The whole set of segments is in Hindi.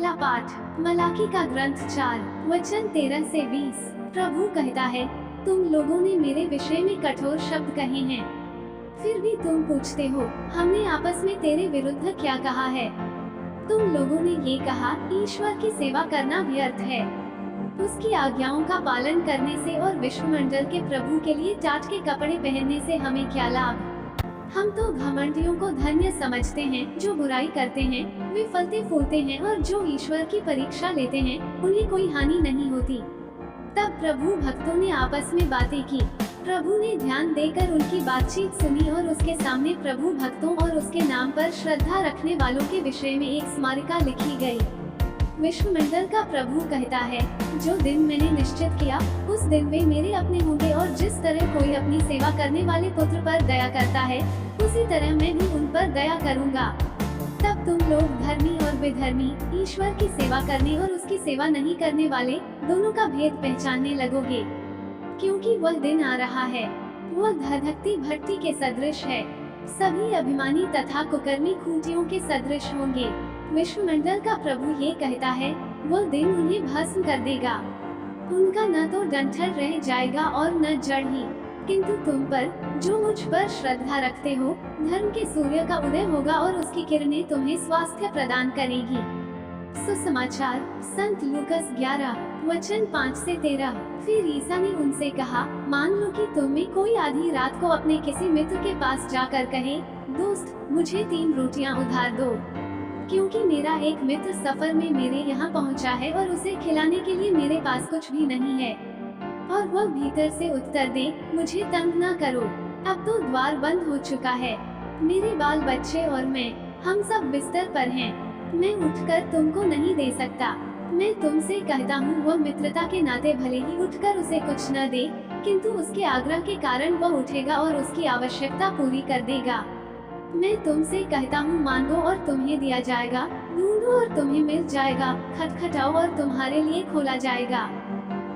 पहला पाठ मलाकी का ग्रंथ 4 वचन 13 से 20। प्रभु कहता है, तुम लोगों ने मेरे विषय में कठोर शब्द कहे हैं, फिर भी तुम पूछते हो हमने आपस में तेरे विरुद्ध क्या कहा है। तुम लोगों ने ये कहा, ईश्वर की सेवा करना व्यर्थ है, उसकी आज्ञाओं का पालन करने से और विश्वमंडल के प्रभु के लिए टाट के कपड़े पहनने से हमें क्या लाभ। हम तो घमंडियों को धन्य समझते हैं जो बुराई करते हैं, वे फलते फूलते हैं, और जो ईश्वर की परीक्षा लेते हैं उन्हें कोई हानि नहीं होती। तब प्रभु भक्तों ने आपस में बातें की। प्रभु ने ध्यान देकर उनकी बातचीत सुनी और उसके सामने प्रभु भक्तों और उसके नाम पर श्रद्धा रखने वालों के विषय में एक स्मारिका लिखी गई। विश्वमंडल का प्रभु कहता है, जो दिन मैंने निश्चित किया उस दिन वे मेरे अपने होंगे, और जिस तरह कोई अपनी सेवा करने वाले पुत्र पर दया करता है उसी तरह मैं भी उन पर दया करूंगा। तब तुम लोग धर्मी और बेधर्मी, ईश्वर की सेवा करने और उसकी सेवा नहीं करने वाले दोनों का भेद पहचानने लगोगे, क्योंकि वह दिन आ रहा है, वह धधकती भट्टी के सदृश है। सभी अभिमानी तथा कुकर्मी खूंटियों के सदृश होंगे। विश्वमंडल का प्रभु ये कहता है, वह दिन उन्हें भस्म कर देगा, उनका न तो डंठल रह जाएगा और न जड़ ही, किंतु तुम पर जो मुझ पर श्रद्धा रखते हो धर्म के सूर्य का उदय होगा और उसकी किरणें तुम्हें स्वास्थ्य प्रदान करेगी। सुसमाचार संत लूकस 11 वचन 5 से 13। फिर ईसा ने उनसे कहा, मान लो कि तुम में कोई आधी रात को अपने किसी मित्र के पास जाकर कहे, दोस्त मुझे 3 रोटियां उधार दो, क्योंकि मेरा एक मित्र सफर में मेरे यहाँ पहुँचा है और उसे खिलाने के लिए मेरे पास कुछ भी नहीं है। और वह भीतर से उत्तर दे, मुझे तंग न करो, अब तो द्वार बंद हो चुका है, मेरे बाल बच्चे और मैं, हम सब बिस्तर पर हैं, मैं उठकर तुमको नहीं दे सकता। मैं तुमसे कहता हूँ, वह मित्रता के नाते भले ही उठकर उसे कुछ न दे, किंतु उसके आग्रह के कारण वह उठेगा और उसकी आवश्यकता पूरी कर देगा। मैं तुमसे कहता हूँ, मांगो और तुम्हें दिया जाएगा, ढूंढो और तुम्हें मिल जाएगा, खटखटाओ और तुम्हारे लिए खोला जाएगा।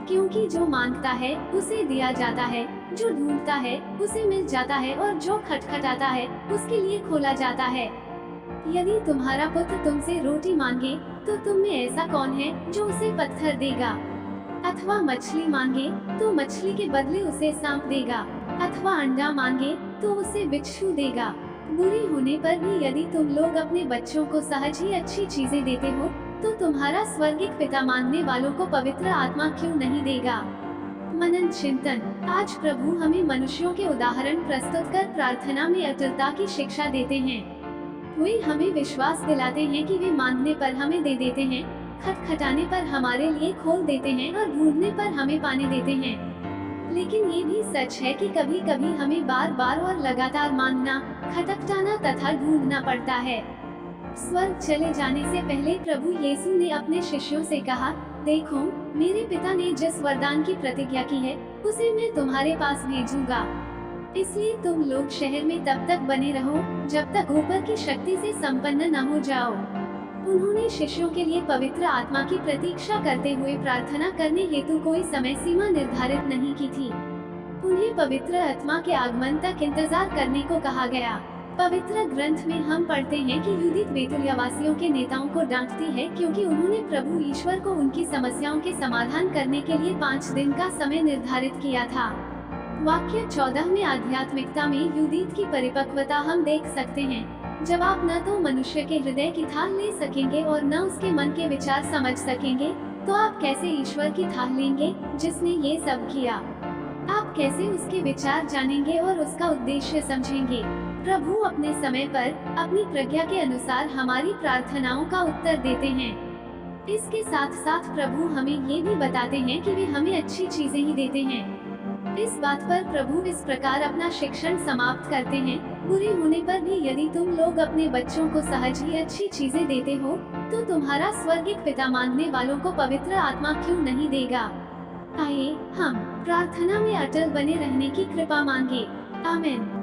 क्योंकि जो मांगता है उसे दिया जाता है, जो ढूंढता है उसे मिल जाता है, और जो खटखटाता है उसके लिए खोला जाता है। यदि तुम्हारा पुत्र तुमसे रोटी मांगे तो तुम में ऐसा कौन है जो उसे पत्थर देगा, अथवा मछली मांगे तो मछली के बदले उसे सांप देगा, अथवा अंडा मांगे तो उसे बिच्छू देगा। बुरी होने पर भी यदि तुम लोग अपने बच्चों को सहज ही अच्छी चीजें देते हो तो तुम्हारा स्वर्गिक पिता मांगने वालों को पवित्र आत्मा क्यों नहीं देगा। मनन चिंतन। आज प्रभु हमें मनुष्यों के उदाहरण प्रस्तुत कर प्रार्थना में अटलता की शिक्षा देते हैं। वे हमें विश्वास दिलाते हैं कि वे मांगने पर हमें दे देते हैं, खटखटाने पर हमारे लिए खोल देते हैं और ढूंढने पर हमें पाने देते हैं। लेकिन ये भी सच है कि कभी कभी हमें बार बार और लगातार मांगना, खटखटाना तथा ढूंढना पड़ता है। स्वर्ग चले जाने से पहले प्रभु यीशु ने अपने शिष्यों से कहा, देखो मेरे पिता ने जिस वरदान की प्रतिज्ञा की है उसे मैं तुम्हारे पास भेजूंगा, इसलिए तुम लोग शहर में तब तक बने रहो जब तक ऊपर की शक्ति से संपन्न न हो जाओ। उन्होंने शिष्यों के लिए पवित्र आत्मा की प्रतीक्षा करते हुए प्रार्थना करने हेतु कोई समय सीमा निर्धारित नहीं की थी। उन्हें पवित्र आत्मा के आगमन तक इंतजार करने को कहा गया। पवित्र ग्रंथ में हम पढ़ते हैं कि यूदित बेतुलिया वासियों के नेताओं को डांटती है क्योंकि उन्होंने प्रभु ईश्वर को उनकी समस्याओं के समाधान करने के लिए 5 दिन का समय निर्धारित किया था। वाक्य 14 में आध्यात्मिकता में यूदित की परिपक्वता हम देख सकते हैं। जब आप न तो मनुष्य के हृदय की थाह ले सकेंगे और न उसके मन के विचार समझ सकेंगे, तो आप कैसे ईश्वर की थाह लेंगे जिसने ये सब किया। आप कैसे उसके विचार जानेंगे और उसका उद्देश्य समझेंगे। प्रभु अपने समय पर अपनी प्रज्ञा के अनुसार हमारी प्रार्थनाओं का उत्तर देते हैं। इसके साथ साथ प्रभु हमें ये भी बताते हैं कि वे हमें अच्छी चीजें ही देते हैं। इस बात पर प्रभु इस प्रकार अपना शिक्षण समाप्त करते हैं, बुरे होने पर भी यदि तुम लोग अपने बच्चों को सहज ही अच्छी चीजें देते हो तो तुम्हारा स्वर्गिक पिता मांगने वालों को पवित्र आत्मा क्यों नहीं देगा। आइए हम प्रार्थना में अटल बने रहने की कृपा मांगे। आमीन।